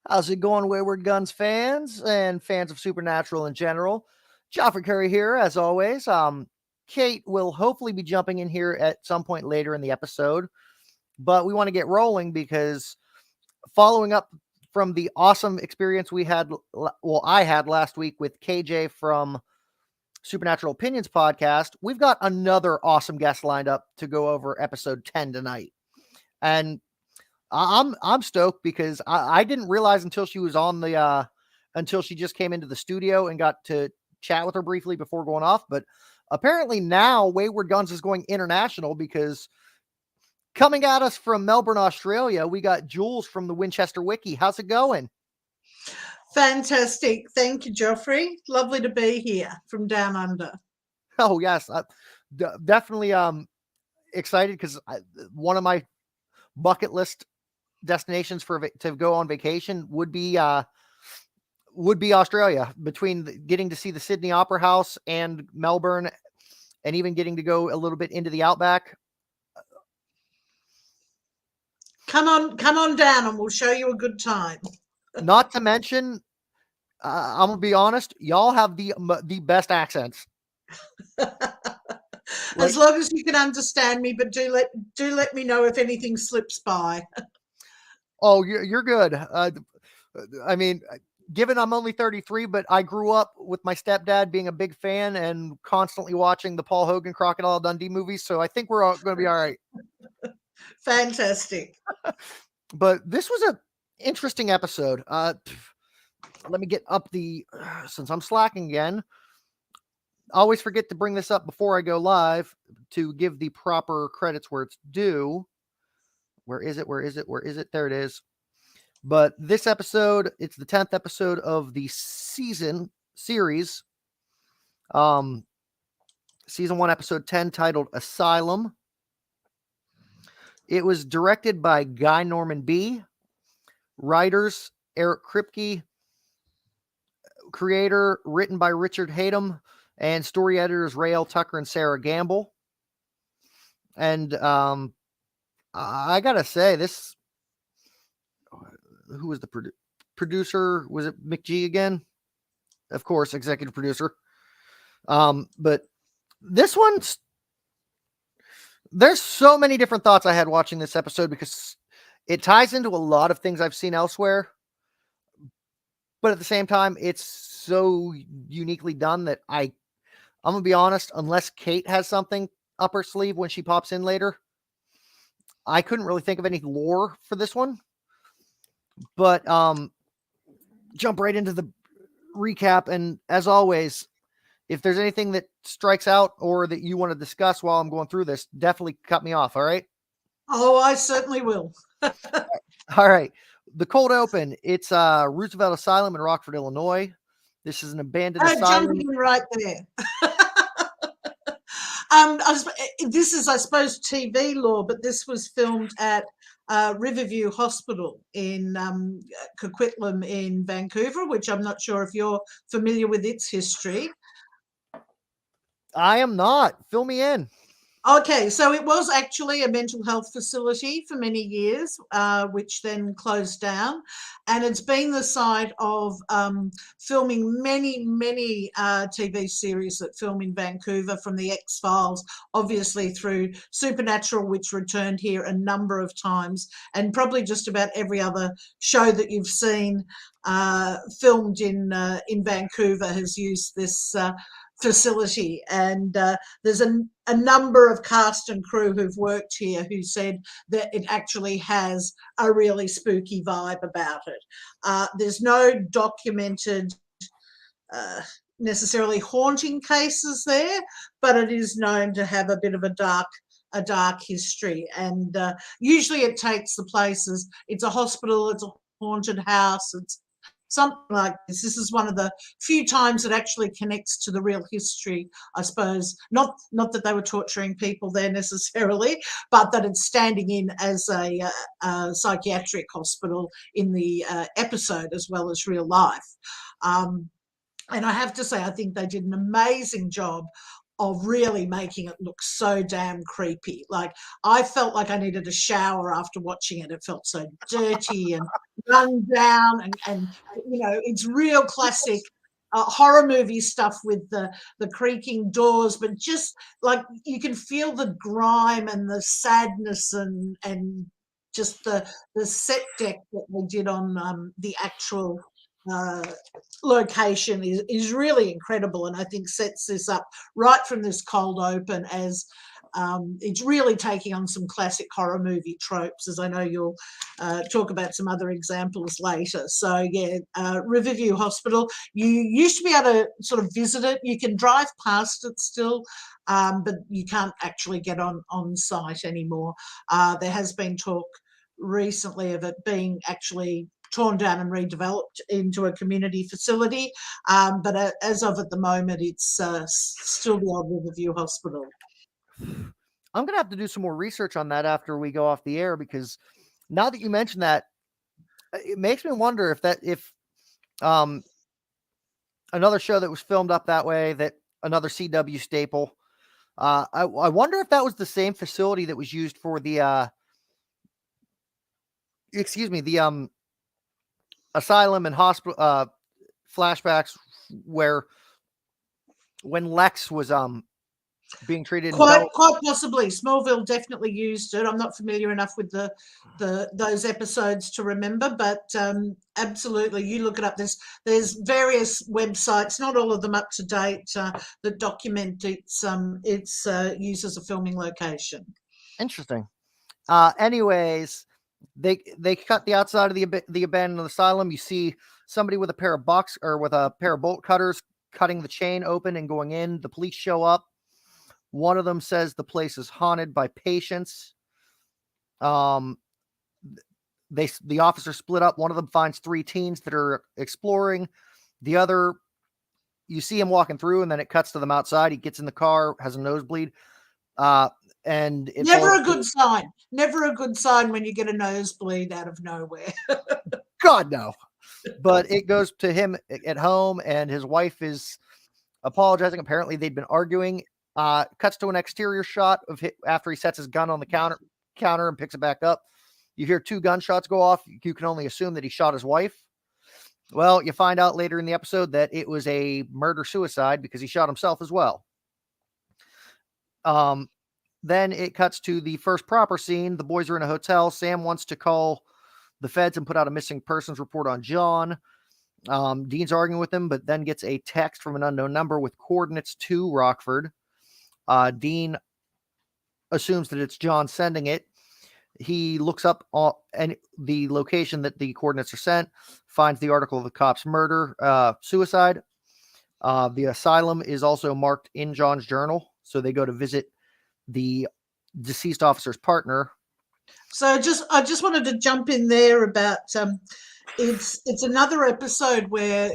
How's it going, Wayward Guns fans and fans of Supernatural in general? Geoffrey Curry here, as always. Kate will hopefully be jumping in here at some point later in the episode, but we want to get rolling because following up from the awesome experience I had last week with KJ from Supernatural Opinions podcast, we've got another awesome guest lined up to go over episode 10 tonight. And I'm stoked because I didn't realize until she was on the until she just came into the studio and got to chat with her briefly before going off. But apparently now Wayward Guns is going international because coming at us from Melbourne, Australia, we got Jules from the Winchester Wiki. How's it going? Fantastic. Thank you, Geoffrey. Lovely to be here from down under. Oh yes, definitely excited because one of my bucket list destinations to go on vacation would be Australia, between getting to see the Sydney Opera House and Melbourne and even getting to go a little bit into the outback. Come on down and we'll show you a good time. Not to mention, I'm gonna be honest, y'all have the best accents. As long as you can understand me, but do let me know if anything slips by. Oh, you're good. I mean, given I'm only 33, but I grew up with my stepdad being a big fan and constantly watching the Paul Hogan Crocodile Dundee movies, so I think we're all going to be all right. Fantastic. But this was an interesting episode. Let me get up since I'm slacking again. I always forget to bring this up before I go live to give the proper credits where it's due. Where is it? There it is. But this episode, it's the 10th episode of the series. Season 1, episode 10, titled Asylum. It was directed by Guy Norman B. Writers, Eric Kripke. Creator, written by Richard Hatem. And story editors, Rael Tucker and Sarah Gamble. And I gotta say, who was the producer? Was it McGee again? Of course, executive producer. But this one's, there's so many different thoughts I had watching this episode because it ties into a lot of things I've seen elsewhere. But at the same time, it's so uniquely done that I'm gonna be honest, unless Kate has something up her sleeve when she pops in later, I couldn't really think of any lore for this one. But jump right into the recap. And as always, if there's anything that strikes out or that you want to discuss while I'm going through this, definitely cut me off. All right. Oh, I certainly will. All right. The cold open. It's Roosevelt Asylum in Rockford, Illinois. This is an abandoned asylum. Jumping right there. This is, I suppose, TV lore, but this was filmed at Riverview Hospital in Coquitlam in Vancouver, which I'm not sure if you're familiar with its history. I am not. Fill me in. Okay, so it was actually a mental health facility for many years, which then closed down, and it's been the site of filming many TV series that film in Vancouver, from the X-Files, obviously, through Supernatural, which returned here a number of times, and probably just about every other show that you've seen filmed in Vancouver has used this facility. And there's a number of cast and crew who've worked here who said that it actually has a really spooky vibe about it. There's no documented necessarily haunting cases there, but it is known to have a bit of a dark history. And usually it takes the places, it's a hospital, it's a haunted house, it's something like this. This is one of the few times it actually connects to the real history, I suppose. Not that they were torturing people there necessarily, but that it's standing in as a psychiatric hospital in the episode as well as real life. And I have to say, I think they did an amazing job of really making it look so damn creepy. Like, I felt like I needed a shower after watching it. It felt so dirty and run down, and it's real classic horror movie stuff with the creaking doors, but just like you can feel the grime and the sadness and just the set deck that they did on the actual uh, location is really incredible, and I think sets this up right from this cold open as it's really taking on some classic horror movie tropes, as I know you'll talk about some other examples later. So yeah, Riverview Hospital, you used to be able to sort of visit it. You can drive past it still, but you can't actually get on site anymore. There has been talk recently of it being actually torn down and redeveloped into a community facility, but as of at the moment, it's still the old Riverview Hospital. I'm going to have to do some more research on that after we go off the air, because now that you mention that, it makes me wonder if another show that was filmed up that way, that another CW staple, I wonder if that was the same facility that was used for the Asylum and hospital flashbacks, where when Lex was being treated quite possibly. Smallville definitely used it. I'm not familiar enough with those episodes to remember, but absolutely, you look it up. There's various websites, not all of them up to date, that document its use as a filming location. Interesting. Anyways, they cut the outside of the abandoned asylum. You see somebody with a pair of bolt cutters cutting the chain open and going in. The police show up. One of them says the place is haunted by patients. The officers split up. One of them finds 3 teens that are exploring. The other, you see him walking through, and then it cuts to them outside. He gets in the car, has a nosebleed. And never a good sign. Never a good sign when you get a nosebleed out of nowhere. God, no. But it goes to him at home, and his wife is apologizing. Apparently, they'd been arguing. Cuts to an exterior shot of after he sets his gun on the counter and picks it back up. You hear 2 gunshots go off. You can only assume that he shot his wife. Well, you find out later in the episode that it was a murder-suicide because he shot himself as well. Then it cuts to the first proper scene. The boys are in a hotel. Sam wants to call the feds and put out a missing persons report on John. Dean's arguing with him, but then gets a text from an unknown number with coordinates to Rockford. Dean assumes that it's John sending it. He looks up and the location that the coordinates are sent, finds the article of the cop's murder, suicide. The asylum is also marked in John's journal, so they go to visit the deceased officer's partner. So I just wanted to jump in there about it's another episode where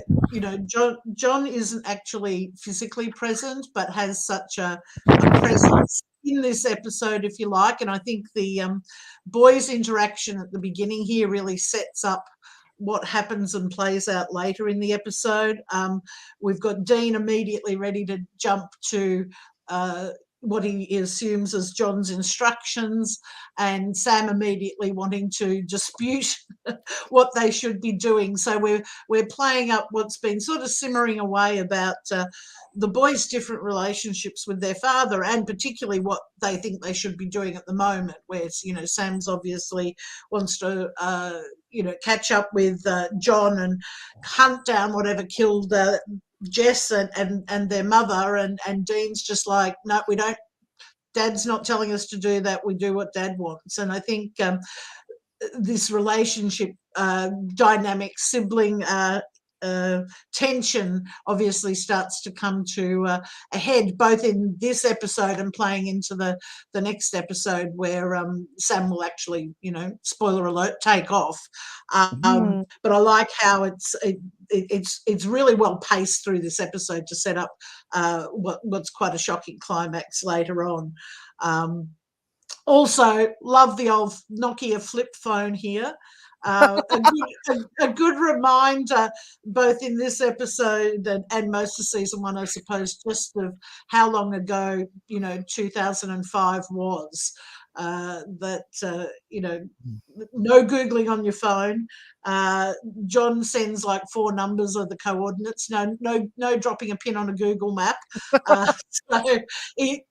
John isn't actually physically present, but has such a presence in this episode, if you like. And I think the boys' interaction at the beginning here really sets up what happens and plays out later in the episode. We've got Dean immediately ready to jump to what he assumes as John's instructions, and Sam immediately wanting to dispute what they should be doing. So we're playing up what's been sort of simmering away about the boys' different relationships with their father, and particularly what they think they should be doing at the moment, where Sam's obviously wants to catch up with John and hunt down whatever killed Jess and their mother, and Dean's just like, no, we don't. Dad's not telling us to do that. We do what Dad wants. And I think this relationship dynamic, sibling tension obviously starts to come to a head, both in this episode and playing into the next episode, where Sam will actually, spoiler alert, take off. But I like how it's really well paced through this episode to set up what's quite a shocking climax later on. Also, love the old Nokia flip phone here. A good reminder, both in this episode and most of season one, I suppose, just of how long ago 2005 was. No Googling on your phone. John sends like 4 numbers of the coordinates. No dropping a pin on a Google map. So it,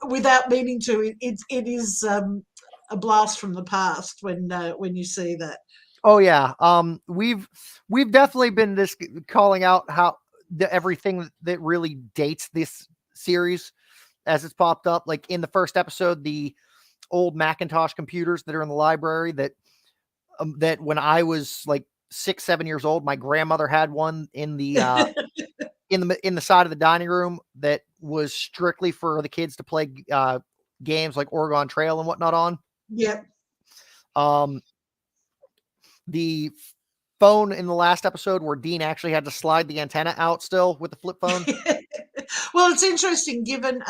without meaning to, it is a blast from the past when you see that. Oh yeah. We've definitely been calling out how everything that really dates this series as it's popped up. Like in the first episode, the old Macintosh computers that are in the library that when I was like 6, 7 years old, my grandmother had one in the in the side of the dining room that was strictly for the kids to play games like Oregon Trail and whatnot on. Yep. The phone in the last episode where Dean actually had to slide the antenna out still with the flip phone. Well, it's interesting given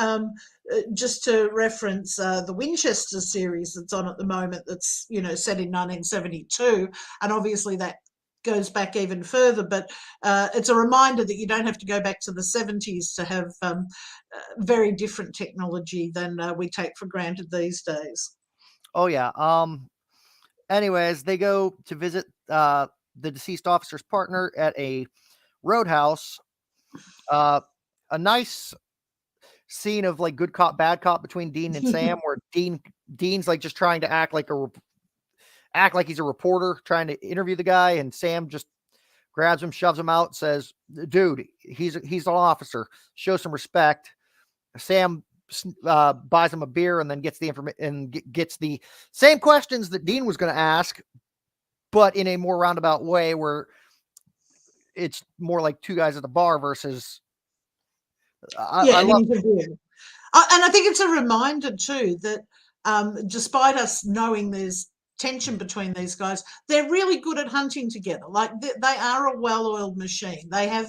just to reference the Winchester series that's on at the moment that's set in 1972, and obviously that goes back even further, but it's a reminder that you don't have to go back to the 70s to have very different technology than we take for granted these days. Oh yeah. Anyways, they go to visit the deceased officer's partner at a roadhouse. A nice scene of like good cop, bad cop between Dean and Sam, where Dean's like just trying to act like he's a reporter trying to interview the guy, and Sam just grabs him, shoves him out, says, "Dude, he's an officer. Show some respect." Sam buys him a beer and then gets the information and gets the same questions that Dean was going to ask, but in a more roundabout way, where it's more like two guys at the bar versus. I love and I think it's a reminder too that despite us knowing there's tension between these guys, they're really good at hunting together. Like they are a well-oiled machine. They have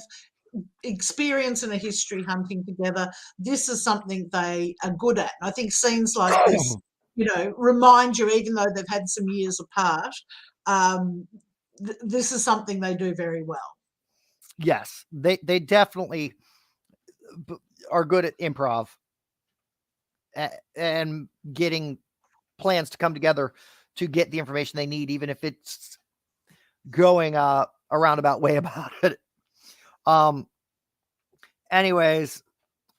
experience and a history hunting together. This is something they are good at. And I think scenes like this, remind you, even though they've had some years apart, this is something they do very well. Yes, they definitely are good at improv and getting plans to come together to get the information they need, even if it's going a roundabout way about it. Anyways,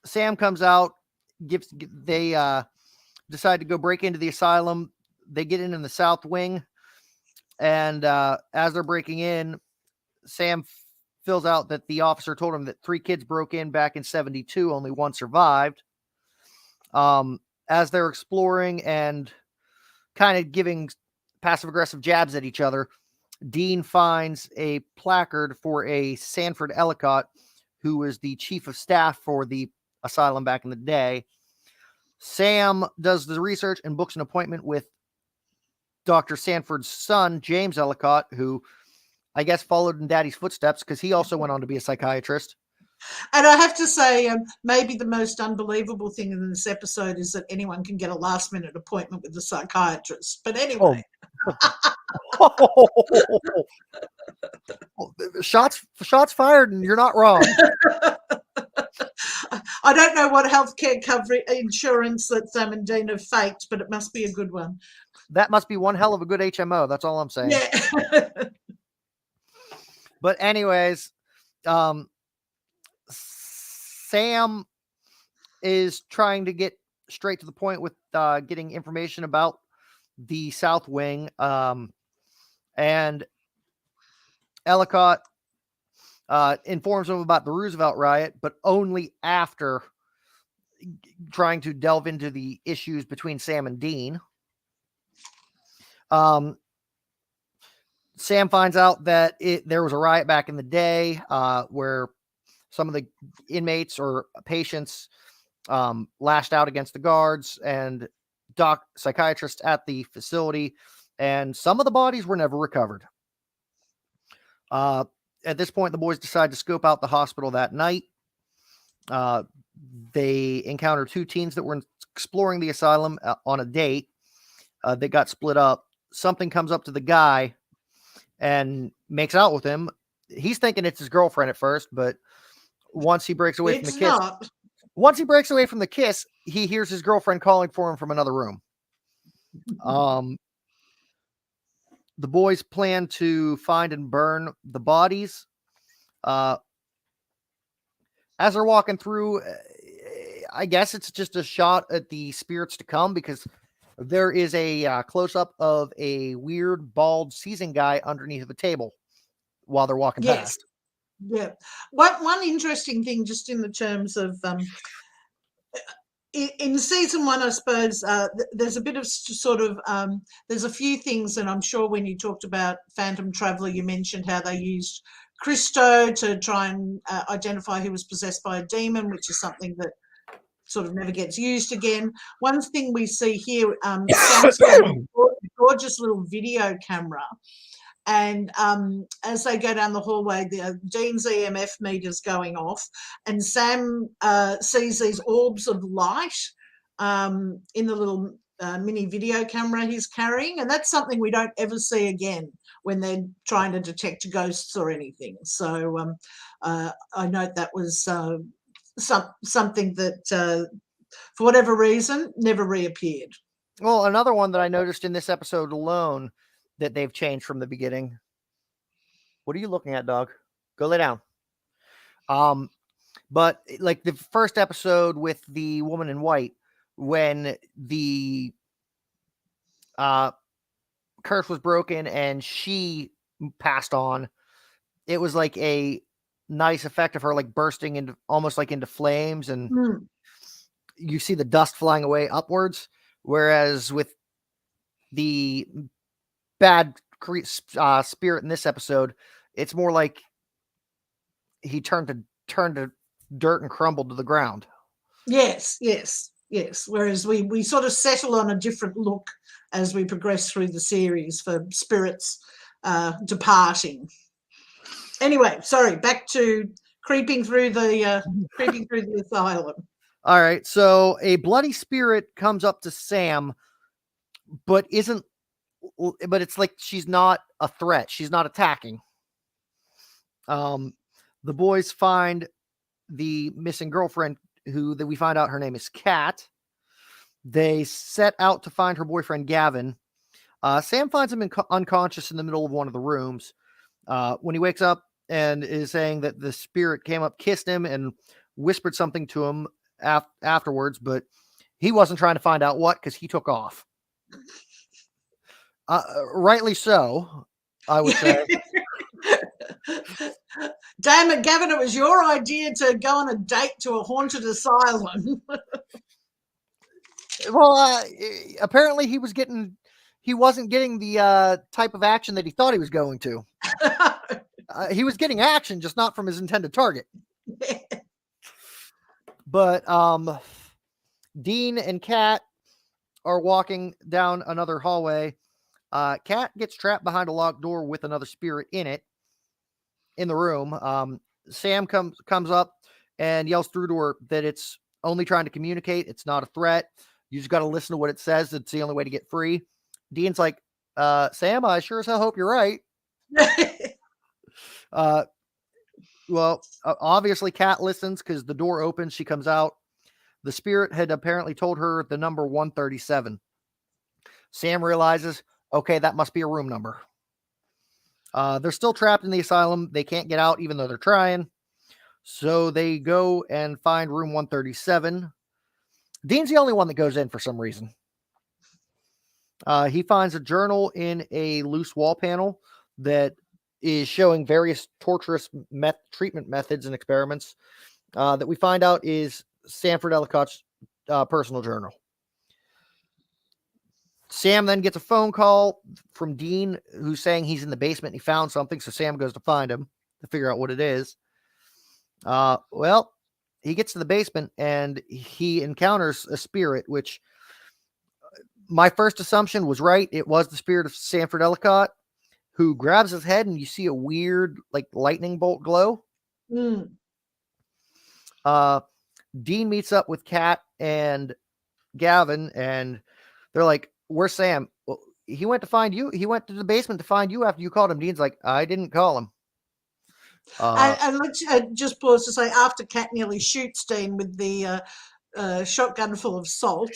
Sam comes out, they decide to go break into the asylum. They get in the south wing, and as they're breaking in, Sam fills out that the officer told him that 3 kids broke in back in 72, only 1 survived. As they're exploring and kind of giving passive-aggressive jabs at each other, Dean finds a placard for a Sanford Ellicott, who was the chief of staff for the asylum back in the day. Sam does the research and books an appointment with Dr. Sanford's son, James Ellicott, who I guess followed in Daddy's footsteps because he also went on to be a psychiatrist. And I have to say, maybe the most unbelievable thing in this episode is that anyone can get a last-minute appointment with a psychiatrist. But anyway. Shots fired, and you're not wrong. I don't know what healthcare coverage insurance that Sam and Dean have faked, but it must be a good one. That must be one hell of a good HMO. That's all I'm saying. Yeah. But anyways, Sam is trying to get straight to the point with getting information about the South Wing, and Ellicott informs him about the Roosevelt riot, but only after trying to delve into the issues between Sam and Dean. Sam finds out that there was a riot back in the day where some of the inmates or patients lashed out against the guards and psychiatrists at the facility, and some of the bodies were never recovered. At this point, the boys decide to scope out the hospital that night. They encounter 2 teens that were exploring the asylum on a date. They got split up. something comes up to the guy and makes out with him. He's thinking it's his girlfriend at first, but once he breaks away from the kiss, he hears his girlfriend calling for him from another room. The boys plan to find and burn the bodies. As they're walking through, I guess it's just a shot at the spirits to come, because there is a close-up of a weird, bald, seasoned guy underneath the table while they're walking past. Yeah. One interesting thing, just in the terms of in season 1, I suppose there's a bit of there's a few things, and I'm sure when you talked about Phantom Traveller, you mentioned how they used Christo to try and identify who was possessed by a demon, which is something that sort of never gets used again. One thing we see here, Sam's got a gorgeous little video camera, and as they go down the hallway, Dean's EMF meter's going off, and Sam sees these orbs of light in the little mini video camera he's carrying, and that's something we don't ever see again when they're trying to detect ghosts or anything. So I note that was something that, for whatever reason, never reappeared. Well, another one that I noticed in this episode alone that they've changed from the beginning. What are you looking at, dog? Go lay down. But like the first episode with the woman in white, when the curse was broken and she passed on, it was like a nice effect of her like bursting into almost like into flames, and you see the dust flying away upwards. Whereas with the bad spirit in this episode, it's more like he turned to dirt and crumbled to the ground. Yes. Whereas we sort of settle on a different look as we progress through the series for spirits departing. Anyway, sorry, back to creeping through the asylum. All right, so a bloody spirit comes up to Sam, but it's like she's not a threat. She's not attacking. The boys find the missing girlfriend, who we find out her name is Kat. They set out to find her boyfriend Gavin. Sam finds him unconscious in the middle of one of the rooms. When he wakes up and is saying that the spirit came up, kissed him, and whispered something to him afterwards, but he wasn't trying to find out what, because he took off. Rightly so, I would say. Damn it, Gavin, it was your idea to go on a date to a haunted asylum. Well, apparently he wasn't getting the type of action that he thought he was going to. He was getting action, just not from his intended target. But Dean and Kat are walking down another hallway. Kat gets trapped behind a locked door with another spirit in the room. Sam comes up and yells through to her that it's only trying to communicate. It's not a threat. You just got to listen to what it says. It's the only way to get free. Dean's like, Sam, I sure as hell hope you're right. Well, obviously Kat listens, because the door opens. She comes out. The spirit had apparently told her the number 137. Sam realizes, okay, that must be a room number. They're still trapped in the asylum. They can't get out, even though they're trying. So they go and find room 137. Dean's the only one that goes in for some reason. He finds a journal in a loose wall panel that is showing various torturous treatment methods and experiments that we find out is Sanford Ellicott's personal journal. Sam then gets a phone call from Dean, who's saying he's in the basement and he found something. So Sam goes to find him to figure out what it is. Well, he gets to the basement and he encounters a spirit, which my first assumption was right. It was the spirit of Sanford Ellicott, who grabs his head and you see a weird like lightning bolt glow. Dean meets up with Kat and Gavin and they're like, where's Sam? Well, he went to find you. He went to the basement to find you after you called him. Dean's like, I didn't call him. And let's just pause to say, after Kat nearly shoots Dean with the shotgun full of salt.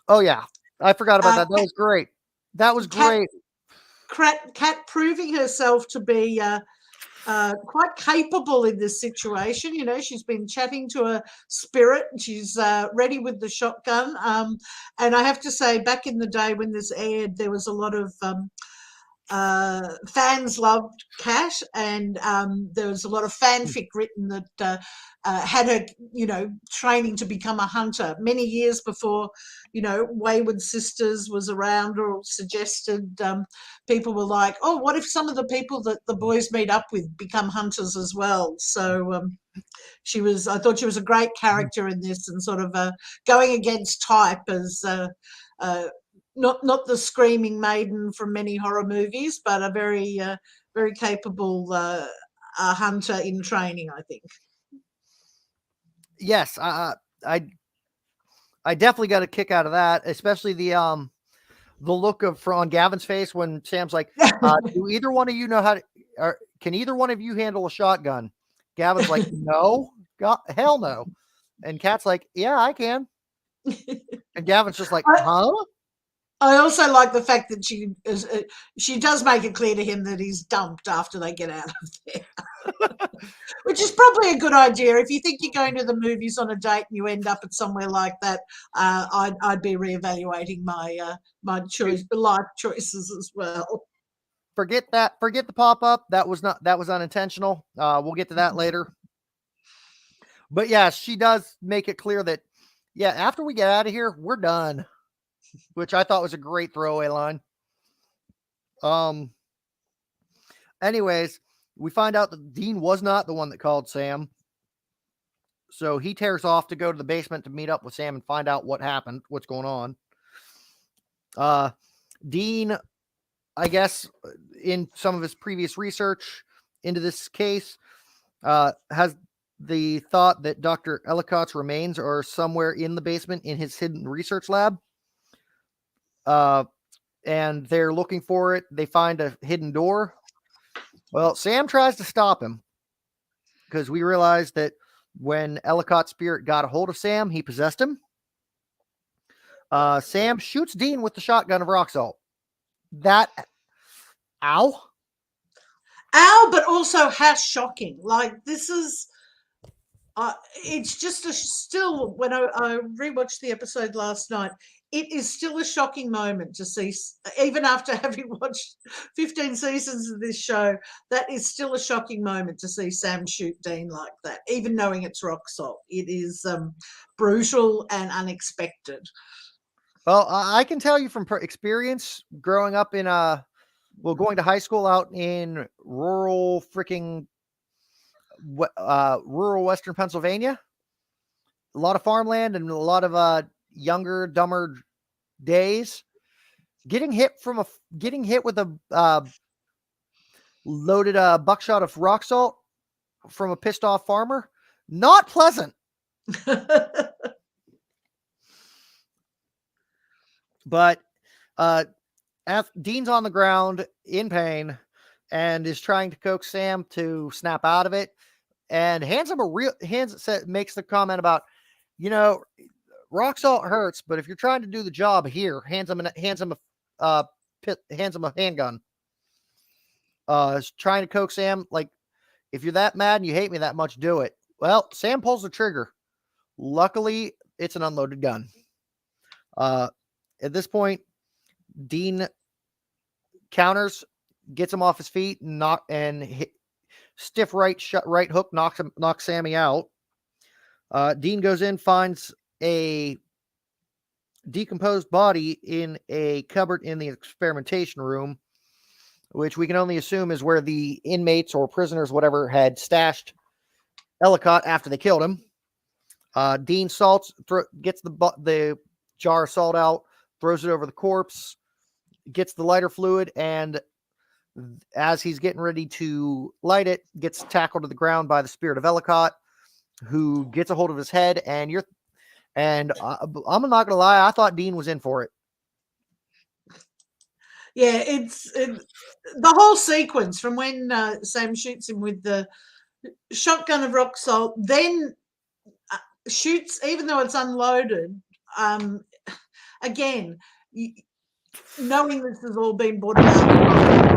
Oh yeah, I forgot about that. That was great. That was great. Kat proving herself to be quite capable in this situation. You know, she's been chatting to a spirit. She's ready with the shotgun. And I have to say, back in the day when this aired, there was a lot of fans loved Kat, and there was a lot of fanfic written that had her, you know, training to become a hunter many years before, you know, Wayward Sisters was around or suggested. People were like, oh, what if some of the people that the boys meet up with become hunters as well? So I thought she was a great character in this, and sort of going against type as not the screaming maiden from many horror movies, but a very very capable hunter in training, I think. Yes, I definitely got a kick out of that, especially the look on Gavin's face when Sam's like, "Do either one of you know how to? Or can either one of you handle a shotgun?" Gavin's like, "No, God, hell no," and Kat's like, "Yeah, I can," and Gavin's just like, "Huh?" I also like the fact that she does make it clear to him that he's dumped after they get out of there, which is probably a good idea. If you think you're going to the movies on a date and you end up at somewhere like that, I'd be reevaluating my life choices as well. Forget that. Forget the pop up. That was unintentional. We'll get to that later. But yeah, she does make it clear that, yeah, after we get out of here, we're done. Which I thought was a great throwaway line. Anyways, we find out that Dean was not the one that called Sam. So he tears off to go to the basement to meet up with Sam and find out what happened, what's going on. Dean, I guess, in some of his previous research into this case, has the thought that Dr. Ellicott's remains are somewhere in the basement in his hidden research lab. And they're looking for it. They find a hidden door. Well, Sam tries to stop him because we realized that when Ellicott's spirit got a hold of Sam, he possessed him. Sam shoots Dean with the shotgun of rock salt. Ow, but also how shocking! Like, this is. It's just still, when I rewatched the episode last night, it is still a shocking moment to see, even after having watched 15 seasons of this show, that is still a shocking moment to see Sam shoot Dean like that, even knowing it's rock salt. It is brutal and unexpected. Well, I can tell you from experience growing up in going to high school out in rural Western Pennsylvania, a lot of farmland and a lot of younger, dumber days. Getting hit with a loaded buckshot of rock salt from a pissed off farmer, not pleasant. But Dean's on the ground in pain and is trying to coax Sam to snap out of it, and makes the comment about, you know, rock salt hurts, but if you're trying to do the job here, hands him a handgun. Is trying to coax Sam, like, if you're that mad and you hate me that much, do it. Well, Sam pulls the trigger. Luckily, it's an unloaded gun. At this point, Dean counters, gets him off his feet, stiff right hook knocks Sammy out. Dean goes in, finds a decomposed body in a cupboard in the experimentation room, which we can only assume is where the inmates or prisoners, whatever, had stashed Ellicott after they killed him. Dean gets the jar of salt out, throws it over the corpse, gets the lighter fluid, and as he's getting ready to light it, gets tackled to the ground by the spirit of Ellicott, who gets a hold of his head. And I'm not gonna lie, I thought Dean was in for it. Yeah, the whole sequence from when Sam shoots him with the shotgun of rock salt, then shoots, even though it's unloaded. Again, knowing this has all been brought about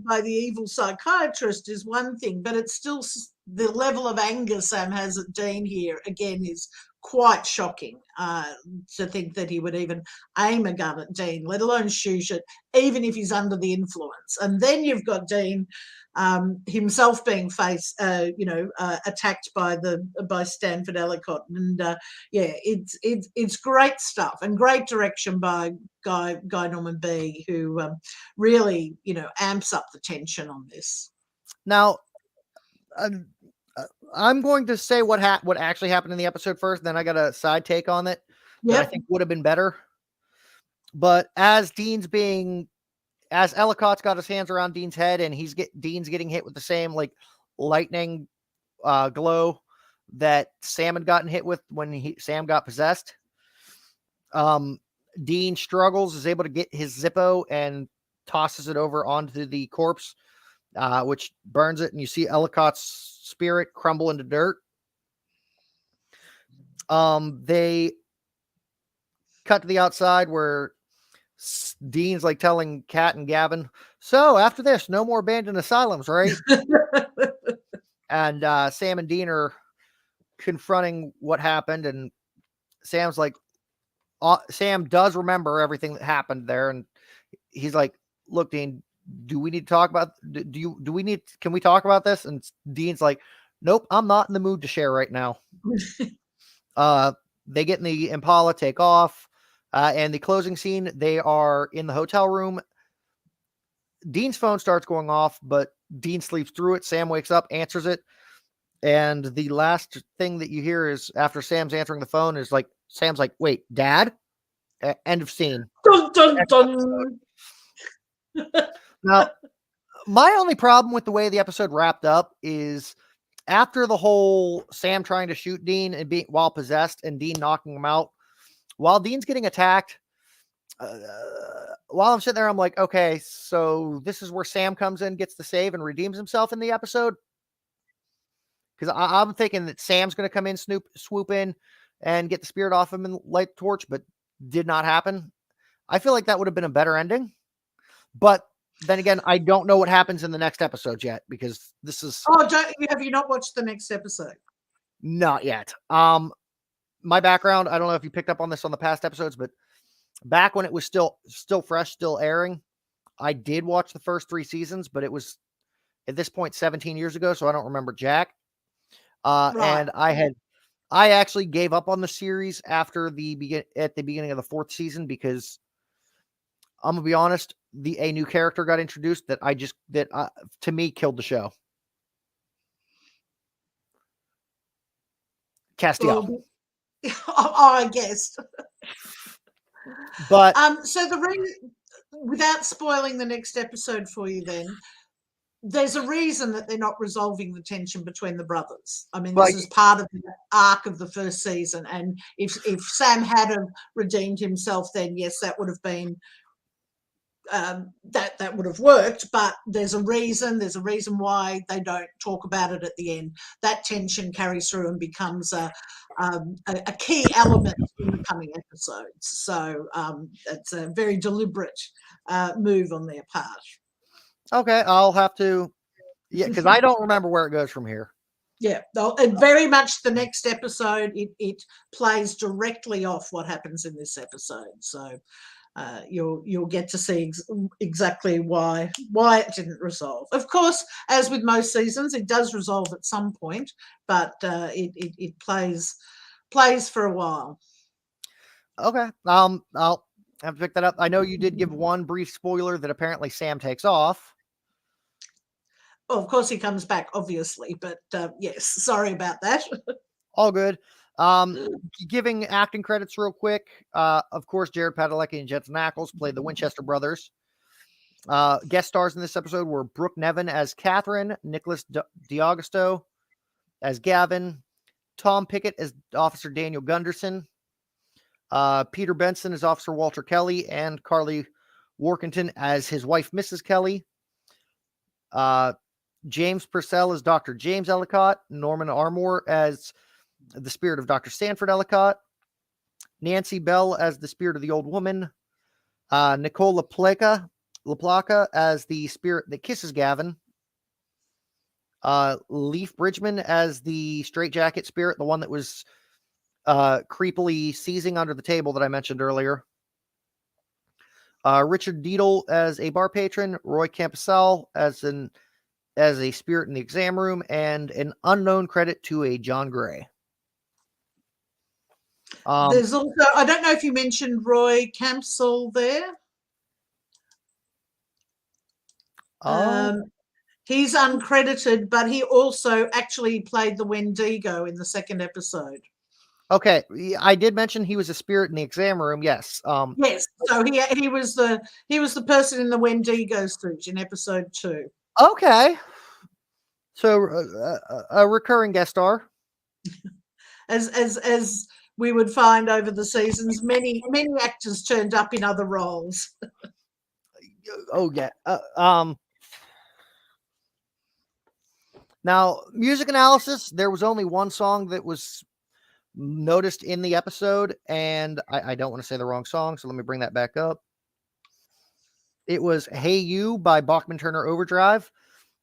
by the evil psychiatrist is one thing, but it's still the level of anger Sam has at Dean here, again, is quite shocking, to think that he would even aim a gun at Dean, let alone shoot it, even if he's under the influence. And then you've got Dean himself being attacked by Stanford Ellicott, and it's great stuff and great direction by Guy Norman B, who really amps up the tension on this. Now, I'm going to say what actually happened in the episode first. Then I got a side take on it that I think would have been better. But as Ellicott's got his hands around Dean's head, and Dean's getting hit with the same like lightning glow that Sam had gotten hit with when Sam got possessed. Dean struggles, is able to get his Zippo and tosses it over onto the corpse, which burns it, and you see Ellicott's spirit crumble into dirt. They cut to the outside where Dean's like telling Kat and Gavin, so after this, no more abandoned asylums, right? And Sam and Dean are confronting what happened, and Sam's like, Sam does remember everything that happened there, and he's like, look, Dean, do we need to talk about, can we talk about this? And Dean's like, nope, I'm not in the mood to share right now. They get in the Impala, take off, and the closing scene, they are in the hotel room. Dean's phone starts going off, but Dean sleeps through it. Sam wakes up, answers it, and the last thing that you hear is after Sam's answering the phone is like, Sam's like, wait, Dad? End of scene. Dun, dun, dun. Now, my only problem with the way the episode wrapped up is after the whole Sam trying to shoot Dean and being while possessed and Dean knocking him out, while Dean's getting attacked, while I'm sitting there, I'm like, okay, so this is where Sam comes in, gets the save, and redeems himself in the episode. Because I'm thinking that Sam's going to come in, swoop in, and get the spirit off him and light the torch, but did not happen. I feel like that would have been a better ending. But then again, I don't know what happens in the next episode yet, because this is... Oh, have you not watched the next episode? Not yet. My background, I don't know if you picked up on this on the past episodes, but back when it was still fresh, still airing, I did watch the first 3 seasons, but it was at this point 17 years ago, so I don't remember jack. Right. And I actually gave up on the series at the beginning of the 4th season, because I'm gonna be honest, a new character got introduced that to me killed the show. Castiel. I guessed. But so without spoiling the next episode for you, then there's a reason that they're not resolving the tension between the brothers. I mean, this is part of the arc of the first season, and if Sam had redeemed himself, then yes, that would have been that would have worked. But there's a reason why they don't talk about it at the end. That tension carries through and becomes a key element in the coming episodes. So it's a very deliberate move on their part. Okay, I'll have to, because I don't remember where it goes from here. Yeah, and very much the next episode, it plays directly off what happens in this episode. So you'll get to see exactly why it didn't resolve. Of course, as with most seasons, it does resolve at some point, but it plays for a while. Okay, I'll have to pick that up. I know you did give one brief spoiler that apparently Sam takes off. Well, of course he comes back, obviously, but yes, sorry about that. All good. Giving acting credits real quick. Of course, Jared Padalecki and Jensen Ackles played the Winchester brothers. Guest stars in this episode were Brooke Nevin as Catherine, Nicholas D'Augusto as Gavin, Tom Pickett as Officer Daniel Gunderson, Peter Benson as Officer Walter Kelly, and Carly Workington as his wife, Mrs. Kelly. James Purcell as Dr. James Ellicott. Norman Armour as the spirit of Dr. Sanford Ellicott. Nancy Bell as the spirit of the old woman. Nicole LaPlaca as the spirit that kisses Gavin. Leaf Bridgman as the straitjacket spirit, the one that was creepily seizing under the table that I mentioned earlier. Richard Deedle as a bar patron. Roy Campbell as a spirit in the exam room, and an unknown credit to a John Gray. There's also, I don't know if you mentioned Roy Campbell there. He's uncredited, but he also actually played the Wendigo in the second episode. Okay, I did mention he was a spirit in the exam room. Yes. Yes. So he was the person in the Wendigo suit in episode 2. Okay. So a recurring guest star. As we would find over the seasons, many actors turned up in other roles. Oh yeah. Now, music analysis. There was only one song that was noticed in the episode, and I don't want to say the wrong song, so let me bring that back up. It was "Hey You" by Bachman Turner Overdrive,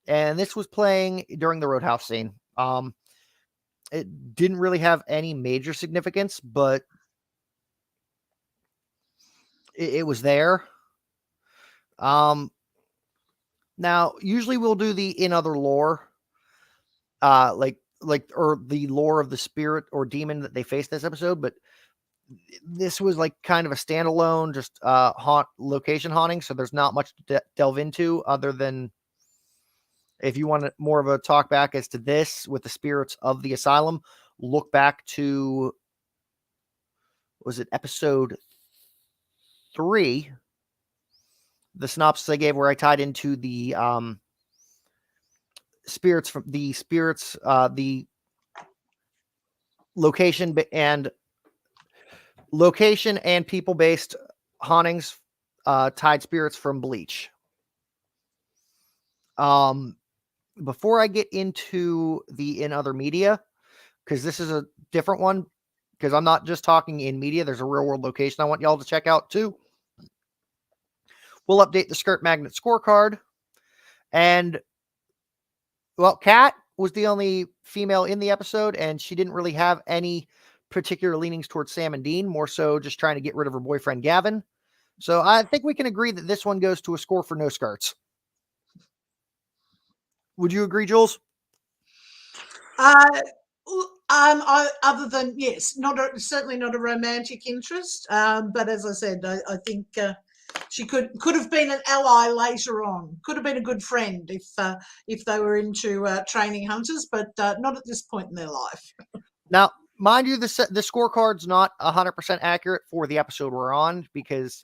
and this was playing during the Roadhouse scene. It didn't really have any major significance, but it was there. Now, usually we'll do the in other lore, like or the lore of the spirit or demon that they faced this episode, but this was like kind of a standalone, just location haunting. So there's not much to delve into other than if you want more of a talk back as to this with the spirits of the asylum, look back to, was it episode 3? The synopsis I gave where I tied into the spirits from the location and people-based hauntings, tied spirits from Bleach. Before I get into the in other media, because this is a different one, because I'm not just talking in media, there's a real world location I want y'all to check out too. We'll update the Skirt Magnet scorecard. And, well, Kat was the only female in the episode, and she didn't really have any particular leanings towards Sam and Dean, more so just trying to get rid of her boyfriend, Gavin. So I think we can agree that this one goes to a score for no skirts. Would you agree, Jules? Other than, yes, certainly not a romantic interest, but as I said, I think she could have been an ally later on. Could have been a good friend if they were into training hunters, but not at this point in their life. Now, mind you, the scorecard's not 100% accurate for the episode we're on, because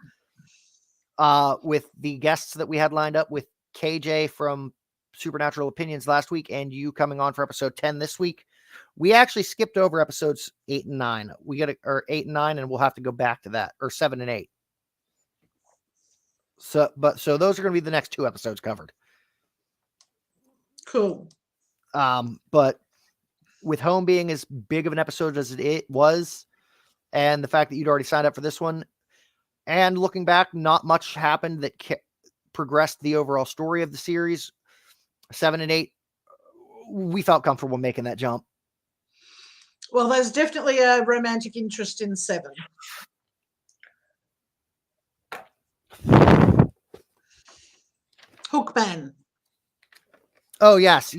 with the guests that we had lined up with KJ from Supernatural Opinions last week and you coming on for episode 10 this week, we actually skipped over episodes 8 and 9. We got 8 and 9, and we'll have to go back to that, or 7 and 8. So those are going to be the next 2 episodes covered. Cool. But with Home being as big of an episode as it was, and the fact that you'd already signed up for this one, and looking back, not much happened that progressed the overall story of the series. 7 and 8, we felt comfortable making that jump. Well, there's definitely a romantic interest in 7. Hookman. Oh, yes.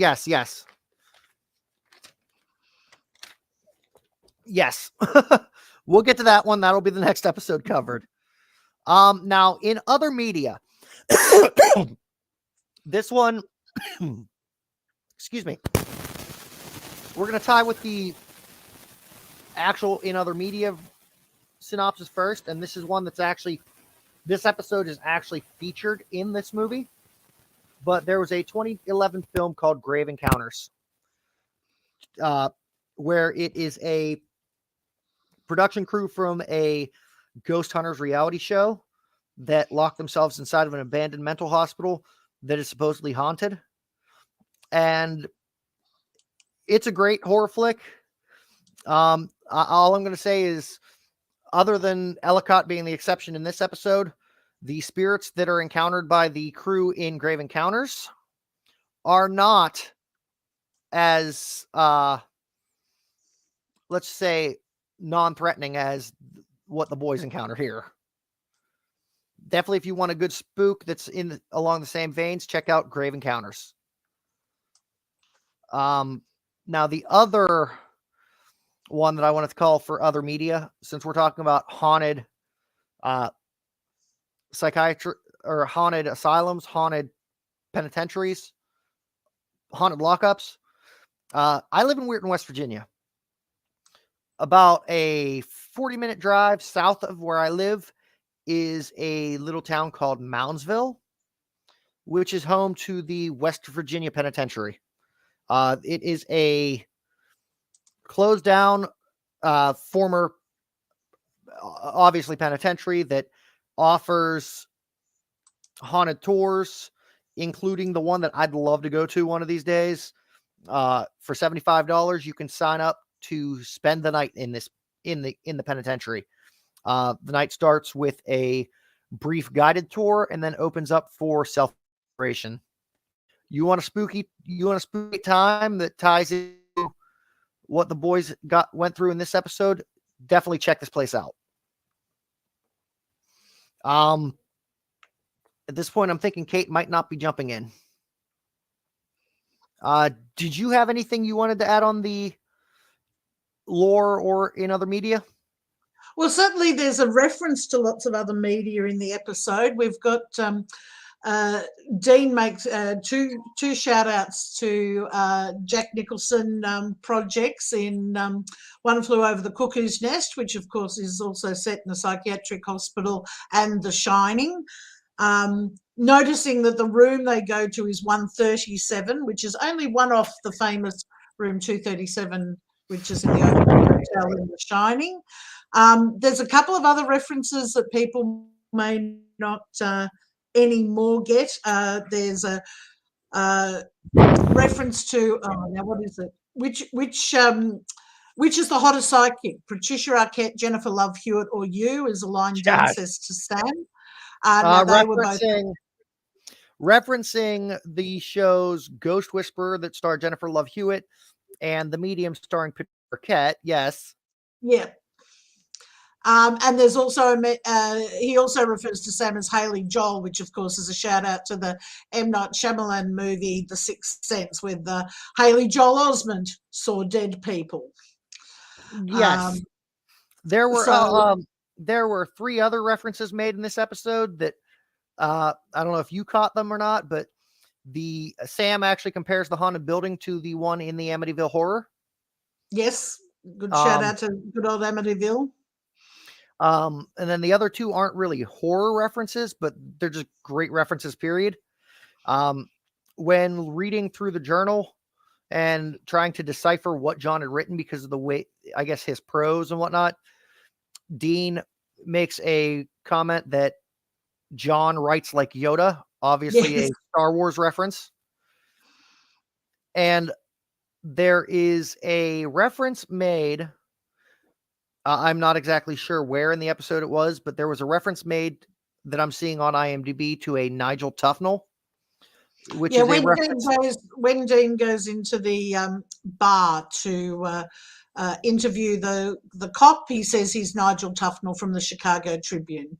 We'll get to that one. That'll be the next episode covered. Now, in other media, this one, excuse me, we're going to tie with the actual in other media synopsis first, and this is one that's actually, this episode is actually featured in this movie, but there was a 2011 film called Grave Encounters, where it is a production crew from a Ghost Hunters reality show that lock themselves inside of an abandoned mental hospital that is supposedly haunted. And it's a great horror flick. All I'm going to say is, other than Ellicott being the exception in this episode, the spirits that are encountered by the crew in Grave Encounters are not as, let's say, non-threatening as what the boys encounter here. Definitely, if you want a good spook that's along the same veins, check out Grave Encounters. Now, the other one that I wanted to call for other media, since we're talking about haunted psychiatry or haunted asylums, haunted penitentiaries, haunted lockups. I live in Weirton, West Virginia. About a 40-minute drive south of where I live is a little town called Moundsville, which is home to the West Virginia Penitentiary. It is a closed down, former, obviously, penitentiary that offers haunted tours, including the one that I'd love to go to one of these days. For $75, you can sign up to spend the night in the penitentiary. The night starts with a brief guided tour and then opens up for self-exploration. You want a spooky time that ties into what the boys went through in this episode? Definitely check this place out. At this point, I'm thinking Kate might not be jumping in. Did you have anything you wanted to add on the lore or in other media? Well, certainly there's a reference to lots of other media in the episode. We've got Dean makes two shout outs to Jack Nicholson projects in One Flew Over the Cuckoo's Nest, which of course is also set in a psychiatric hospital, and The Shining. Noticing that the room they go to is 137, which is only one off the famous room 237, which is in the Overlook Hotel in The Shining. There's a couple of other references that people may not anymore get. There's a reference to now what is it? Which is the hottest psychic? Patricia Arquette, Jennifer Love Hewitt, or you? Is a line Dean says to Sam. Now they were both referencing the show's Ghost Whisperer that starred Jennifer Love Hewitt and The Medium starring Patricia Arquette. Yes. Yeah. And there's also he also refers to Sam as Haley Joel, which of course is a shout out to the M. Night Shyamalan movie The Sixth Sense, with Haley Joel Osment saw dead people. Yes, there were 3 other references made in this episode that I don't know if you caught them or not, but the Sam actually compares the haunted building to the one in the Amityville Horror. Yes, good shout out to good old Amityville. And then the other 2 aren't really horror references, but they're just great references, period. When reading through the journal and trying to decipher what John had written because of the way, I guess, his prose and whatnot, Dean makes a comment that John writes like Yoda, obviously Yes. a Star Wars reference. And there is a reference made. I'm not exactly sure where in the episode it was, but there was a reference made that I'm seeing on IMDb to a Nigel Tufnell, which is when Dean goes into the bar to interview the cop, he says he's Nigel Tufnell from the Chicago Tribune.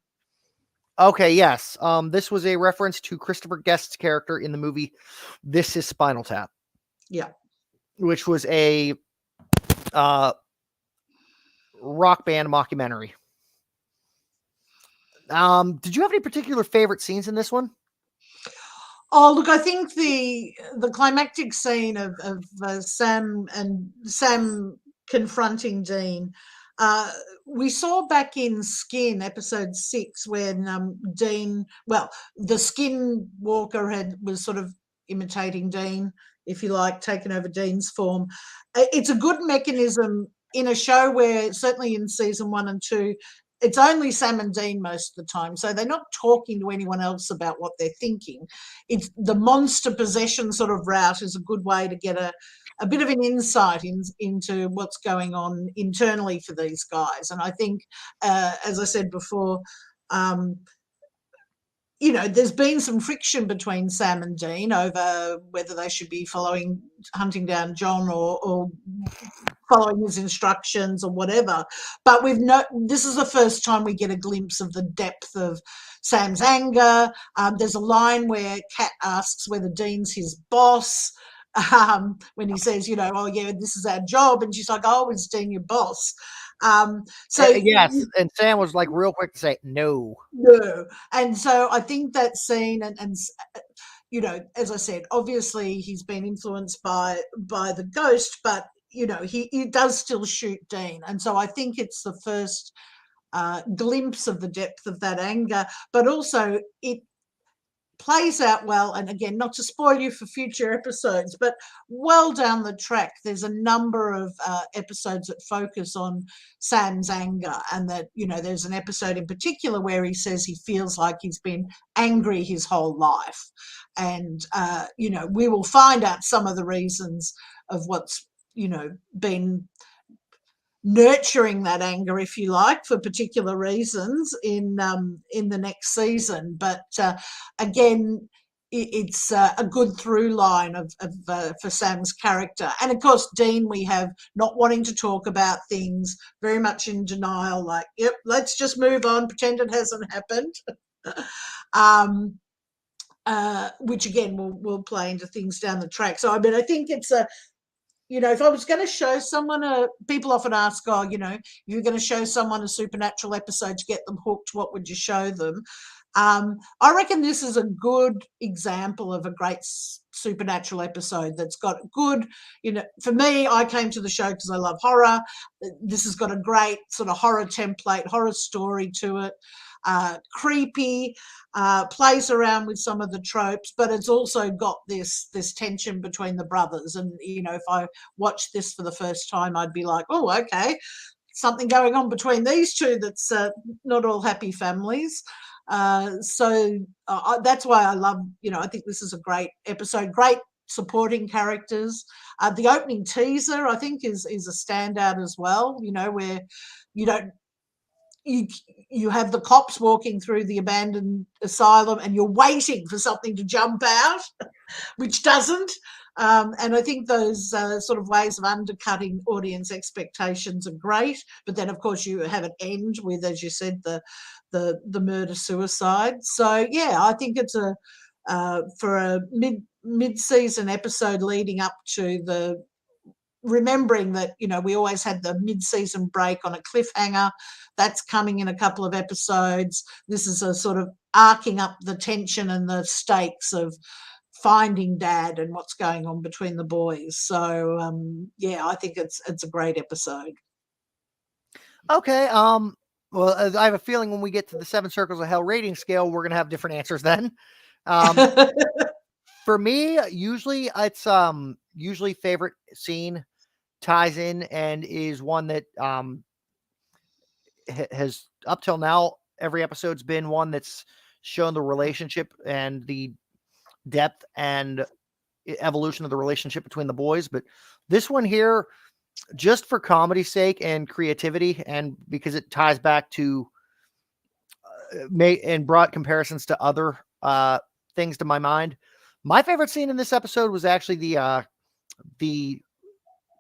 Okay, yes. This was a reference to Christopher Guest's character in the movie This Is Spinal Tap. Yeah. Which was a rock band mockumentary. Did you have any particular favorite scenes in this one? Oh, look, I think the climactic scene of Sam confronting Dean, we saw back in Skin, episode 6, when Dean, well, the Skin Walker was sort of imitating Dean, if you like, taken over Dean's form. It's a good mechanism in a show where, certainly in season 1 and 2, it's only Sam and Dean most of the time, so they're not talking to anyone else about what they're thinking. It's the monster possession sort of route is a good way to get a bit of an insight into what's going on internally for these guys. And I think, as I said before, there's been some friction between Sam and Dean over whether they should be hunting down John or following his instructions or whatever. But this is the first time we get a glimpse of the depth of Sam's anger. There's a line where Kat asks whether Dean's his boss. When he says, oh yeah, this is our job, and she's like, oh, is Dean your boss? Yes, and Sam was like real quick to say no. And so I think that scene, and as I said, obviously he's been influenced by the ghost, but he does still shoot Dean, and so I think it's the first glimpse of the depth of that anger, but also it plays out well. And again, not to spoil you for future episodes, but well down the track, there's a number of episodes that focus on Sam's anger, and that there's an episode in particular where he says he feels like he's been angry his whole life, and we will find out some of the reasons of what's been nurturing that anger, if you like, for particular reasons in the next season. But again, it's a good through line for Sam's character. And of course, Dean, we have not wanting to talk about things, very much in denial, like, yep, let's just move on, pretend it hasn't happened. Which again will play into things down the track. So I mean, I think it's if I was going to show someone people often ask, if you're going to show someone a supernatural episode to get them hooked, what would you show them? I reckon this is a good example of a great supernatural episode that's got good, for me, I came to the show because I love horror. This has got a great sort of horror template, horror story to it. Creepy, plays around with some of the tropes, but it's also got this tension between the brothers. And if I watched this for the first time, I'd be like, oh, okay, something going on between these two that's not all happy families. So that's why I love, I think this is a great episode, great supporting characters. The opening teaser, I think, is a standout as well, where you have the cops walking through the abandoned asylum and you're waiting for something to jump out, which doesn't. And I think those sort of ways of undercutting audience expectations are great. But then, of course, you have an end with, as you said, the murder-suicide. So, yeah, I think it's for a mid-season episode leading up to the remembering that, we always had the mid-season break on a cliffhanger. That's coming in a couple of episodes. This is a sort of arcing up the tension and the stakes of finding Dad and what's going on between the boys. So, I think it's a great episode. Okay. Well, I have a feeling when we get to the 7 Circles of Hell rating scale, we're going to have different answers then. For me, usually it's usually favorite scene ties in and is one that has up till now every episode's been one that's shown the relationship and the depth and evolution of the relationship between the boys. But this one here, just for comedy's sake and creativity, and because it ties back to and brought comparisons to other things to my mind, my favorite scene in this episode was actually the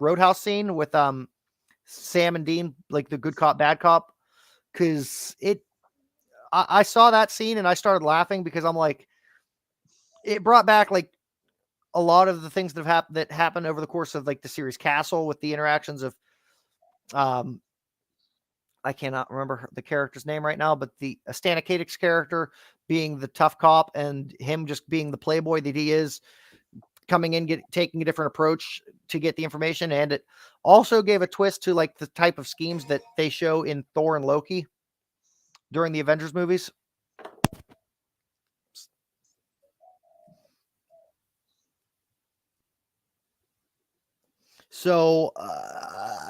roadhouse scene with Sam and Dean, like the good cop, bad cop, because I saw that scene and I started laughing because I'm like, it brought back like a lot of the things that happened over the course of like the series Castle, with the interactions of I cannot remember the character's name right now, but the Stanakadic's character being the tough cop and him just being the playboy that he is, coming in, taking a different approach to get the information. And it also gave a twist to like the type of schemes that they show in Thor and Loki during the Avengers movies. So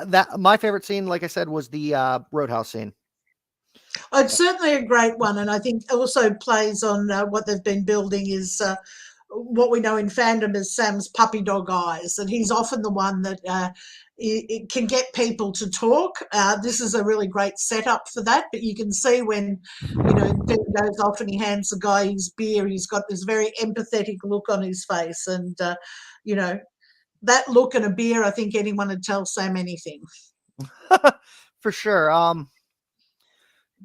that my favorite scene, like I said, was the roadhouse scene. It's certainly a great one, and I think also plays on what they've been building is what we know in fandom as Sam's puppy dog eyes, and he's often the one that it can get people to talk. This is a really great setup for that, but you can see when, Dean goes off and he hands the guy his beer, he's got this very empathetic look on his face, and, that look and a beer, I think anyone would tell Sam anything. For sure.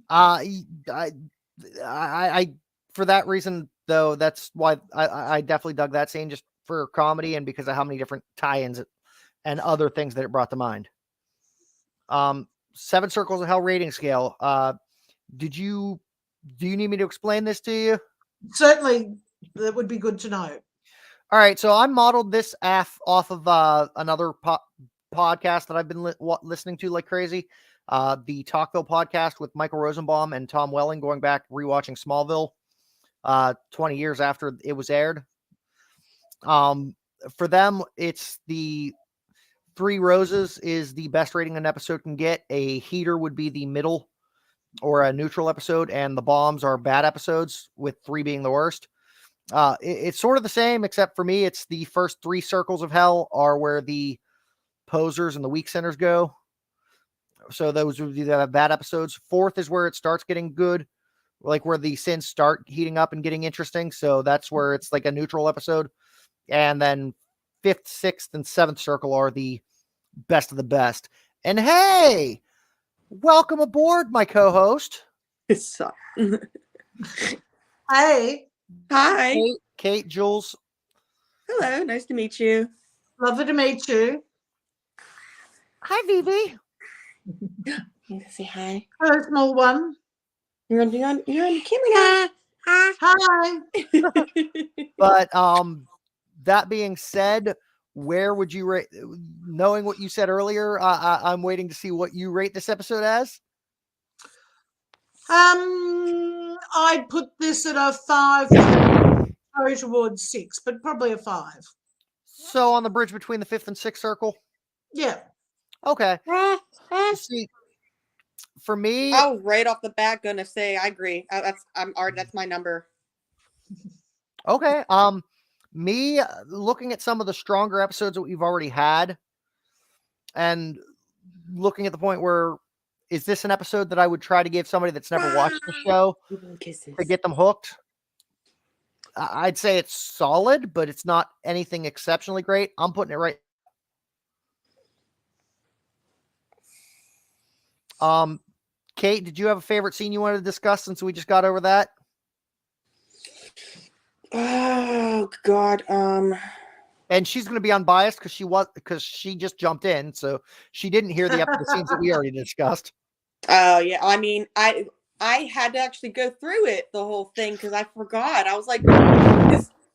I for that reason though, that's why I definitely dug that scene, just for comedy and because of how many different tie-ins and other things that it brought to mind. 7 Circles of Hell rating scale. Do you need me to explain this to you? Certainly, that would be good to know. All right, so I modeled this off of another podcast that I've been listening to like crazy. The Talkville podcast with Michael Rosenbaum and Tom Welling, going back rewatching Smallville 20 years after it was aired. For them, it's the 3 Roses is the best rating an episode can get. A heater would be the middle or a neutral episode, and the bombs are bad episodes, with 3 being the worst. It's sort of the same, except for me, it's the first 3 circles of hell are where the posers and the weak centers go. So those would be the bad episodes. 4th is where it starts getting good, like where the sins start heating up and getting interesting. So that's where it's like a neutral episode. And then 5th, 6th, and 7th circle are the best of the best. And hey, welcome aboard, my co-host. Hey. Hi. Kate, Jules. Hello, nice to meet you. Lovely to meet you. Hi, Vivi. You say hi. Hello, small one. You're on camera now. Hi. But that being said, where would you rate, knowing what you said earlier, I'm waiting to see what you rate this episode as. I'd put this at a 5, go towards 6, but probably a 5. So on the bridge between the 5th and 6th circle? Yeah. Okay. See, for me, I was right off the bat gonna say I agree. That's my number. Okay. Me looking at some of the stronger episodes that we've already had, and looking at the point where, is this an episode that I would try to give somebody that's never watched the show to get them hooked? I'd say it's solid, but it's not anything exceptionally great. I'm putting it right. Kate, did you have a favorite scene you wanted to discuss since we just got over that? Oh God. And she's going to be unbiased because she just jumped in, so she didn't hear the scenes that we already discussed. Oh yeah. I mean, I had to actually go through it, the whole thing, because I forgot. I was like,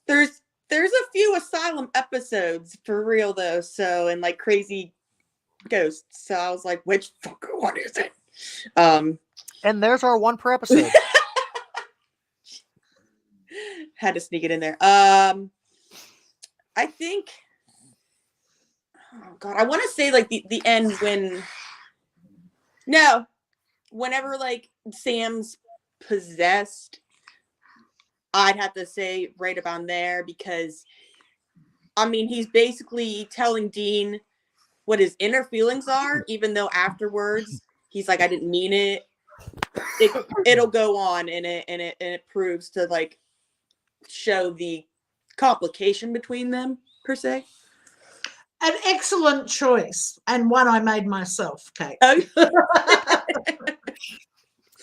there's a few Asylum episodes for real though. So, and like crazy ghosts. So I was like, which fucker? What is it? And there's our 1 per episode. Had to sneak it in there. I think, oh God, I want to say like the end whenever like Sam's possessed, I'd have to say right about there, because I mean, he's basically telling Dean what his inner feelings are, even though afterwards he's like, I didn't mean it. It'll go on, and it proves to like show the complication between them per se. An excellent choice, and one I made myself, Kate.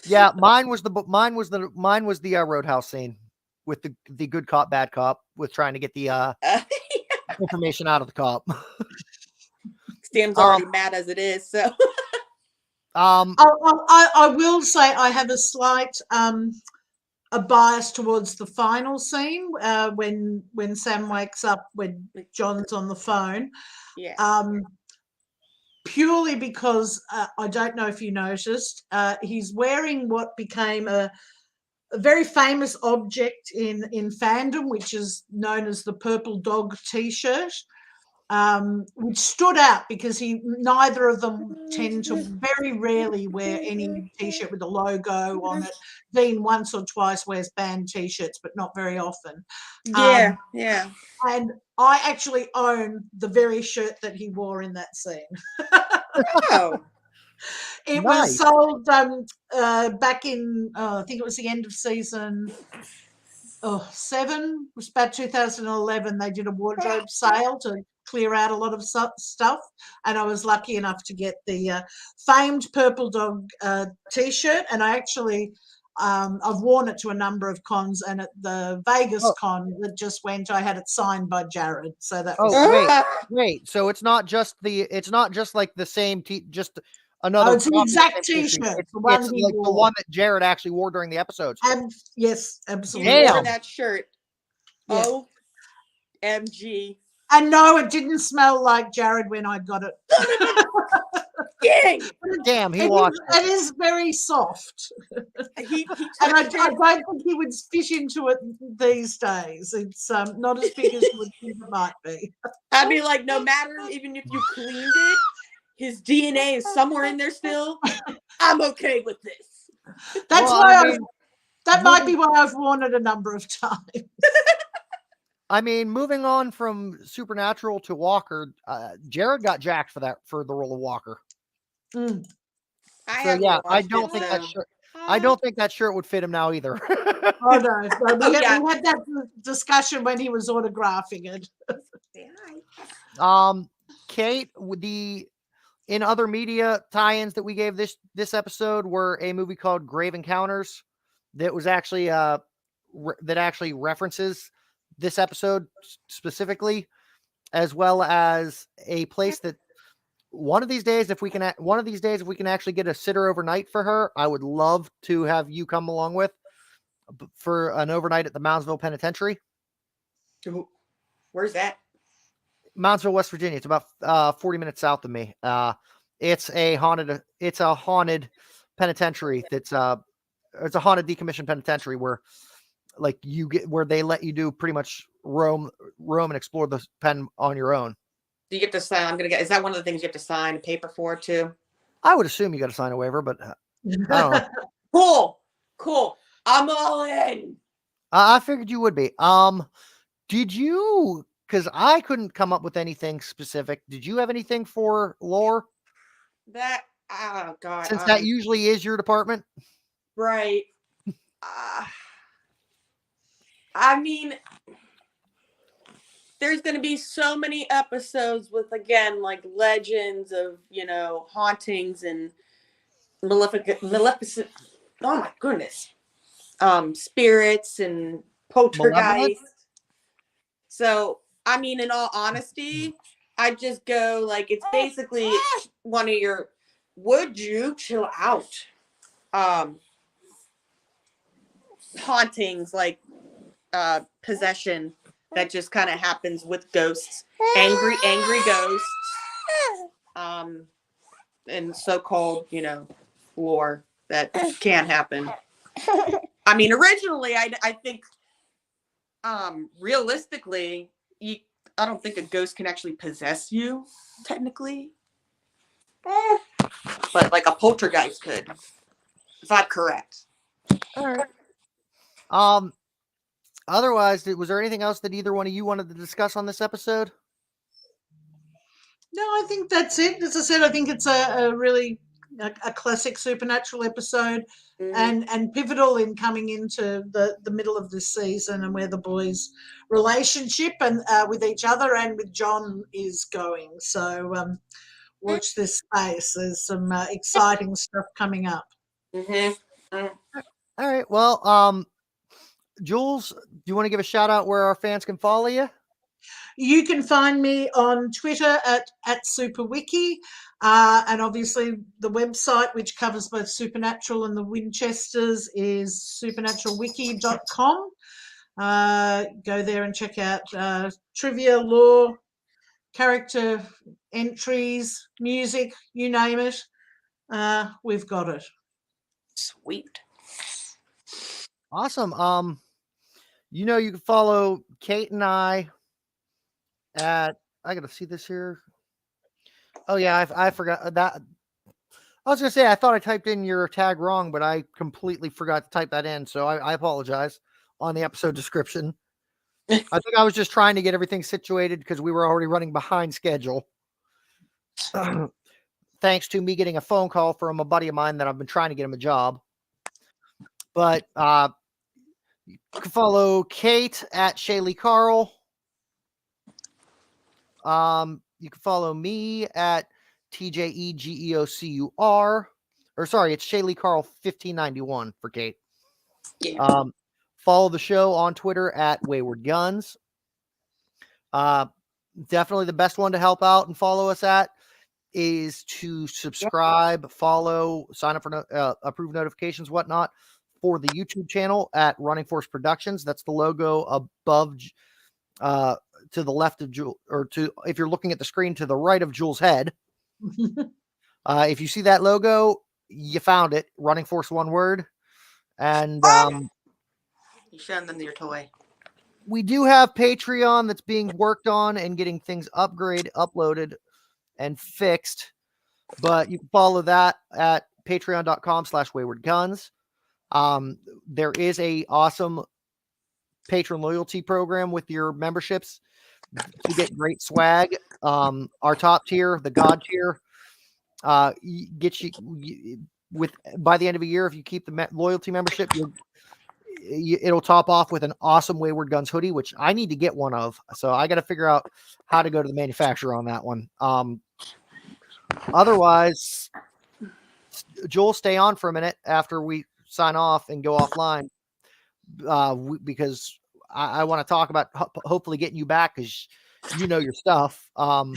Yeah, mine was the Roadhouse scene with the good cop, bad cop, with trying to get the information out of the cop. Sam's already mad as it is, so. I will say I have a slight a bias towards the final scene when Sam wakes up when John's on the phone. Yeah. Purely because I don't know if you noticed, he's wearing what became a very famous object in fandom, which is known as the purple dog T-shirt. which stood out because neither of them tend to very rarely wear any T-shirt with a logo on it. Dean once or twice wears band T-shirts, but not very often. Yeah. And I actually own the very shirt that he wore in that scene. Oh. It Nice. was sold back in, I think it was the end of season 7. It was about 2011. They did a wardrobe sale to clear out a lot of stuff, and I was lucky enough to get the famed Purple Dog T-shirt, and I actually I've worn it to a number of cons, and at the Vegas con that just went, I had it signed by Jared. So that was wait. So it's not just like the same just another. It's the exact T-shirt. It's like the one that Jared actually wore during the episodes. Yes, absolutely. You wore that shirt. Yes. OMG. And no, it didn't smell like Jared when I got it. Damn, he watched it. It is very soft. And I don't think he would fit into it these days. It's not as big as you would think it might be. I'd be like, no matter, even if you cleaned it, his DNA is somewhere in there still. I'm okay with this. That's why that might be why I've worn it a number of times. I mean, moving on from Supernatural to Walker, Jared got jacked for the role of Walker. I don't think that shirt. I don't think that shirt would fit him now either. Oh no, we had that discussion when he was autographing it. Kate, in other media tie-ins that we gave this episode were a movie called Grave Encounters that was actually that actually references this episode specifically, as well as a place that one of these days, if we can actually get a sitter overnight for her, I would love to have you come along with for an overnight at the Moundsville Penitentiary. Where's that? Moundsville, West Virginia. It's about 40 minutes south of me. It's a haunted penitentiary. It's a haunted decommissioned penitentiary where they let you do pretty much roam and explore the pen on your own. Do you get to sign? Is that one of the things you have to sign a paper for too? I would assume you got to sign a waiver, but I don't know. Cool. I'm all in. I figured you would be. Did you? Because I couldn't come up with anything specific. Did you have anything for lore? Oh God. Since that usually is your department, right? I mean, there's going to be so many episodes with, again, like legends of, hauntings and maleficent. Oh my goodness. Spirits and poltergeists. So, I mean, in all honesty, I just go like, it's basically one of your, would you chill out? Hauntings, like possession that just kind of happens with ghosts, angry ghosts, and so-called, lore that can happen. I mean, originally, I think, realistically, I don't think a ghost can actually possess you, technically. But like a poltergeist could, if I'm correct. All right. Otherwise, was there anything else that either one of you wanted to discuss on this episode? No, I think that's it. As I said, I think it's a really a classic Supernatural episode, and pivotal in coming into the middle of this season and where the boys' relationship and with each other and with John is going. So watch this space. There's some exciting stuff coming up. All right. Well, Jules, do you want to give a shout out where our fans can follow you? You can find me on Twitter at SuperWiki, and obviously the website, which covers both Supernatural and the Winchesters, is supernaturalwiki.com. Go there and check out trivia, lore, character entries, music, you name it. We've got it. Sweet. Awesome. You can follow Kate and I at I gotta see this here. Oh yeah, I forgot that. I was gonna say I thought I typed in your tag wrong, but I completely forgot to type that in. So I apologize on the episode description. I think I was just trying to get everything situated because we were already running behind schedule. Thanks to me getting a phone call from a buddy of mine that I've been trying to get him a job. But you can follow Kate at Shaylee Carl. You can follow me at TJEGEOCUR. Or sorry, it's Shaylee Carl 1591 for Kate. Yeah. Follow the show on Twitter at Wayward Guns. Definitely the best one to help out and follow us at is to subscribe, follow, sign up for approved notifications, whatnot, for the YouTube channel at Running Force Productions. That's the logo above, to the left of Jules, or to, if you're looking at the screen, to the right of Jules' head. If you see that logo, you found it. Running Force, one word. And You showed them your toy. we do have Patreon that's being worked on and getting things uploaded and fixed, but you can follow that at patreon.com/waywardguns. There is a awesome patron loyalty program with your memberships to get great swag. Our top tier, the God tier, gets you with, by the end of a year, if you keep the loyalty membership, it'll top off with an awesome Wayward Guns hoodie, which I need to get one of. So I got to figure out how to go to the manufacturer on that one. Otherwise, Joel, stay on for a minute after we sign off and go offline, because I want to talk about hopefully getting you back, because you know your stuff. But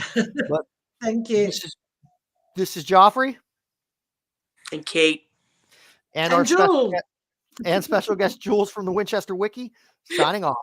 Thank you. This is Geoffrey And Kate. and our Jules. special guest Jules from the Winchester Wiki, signing off.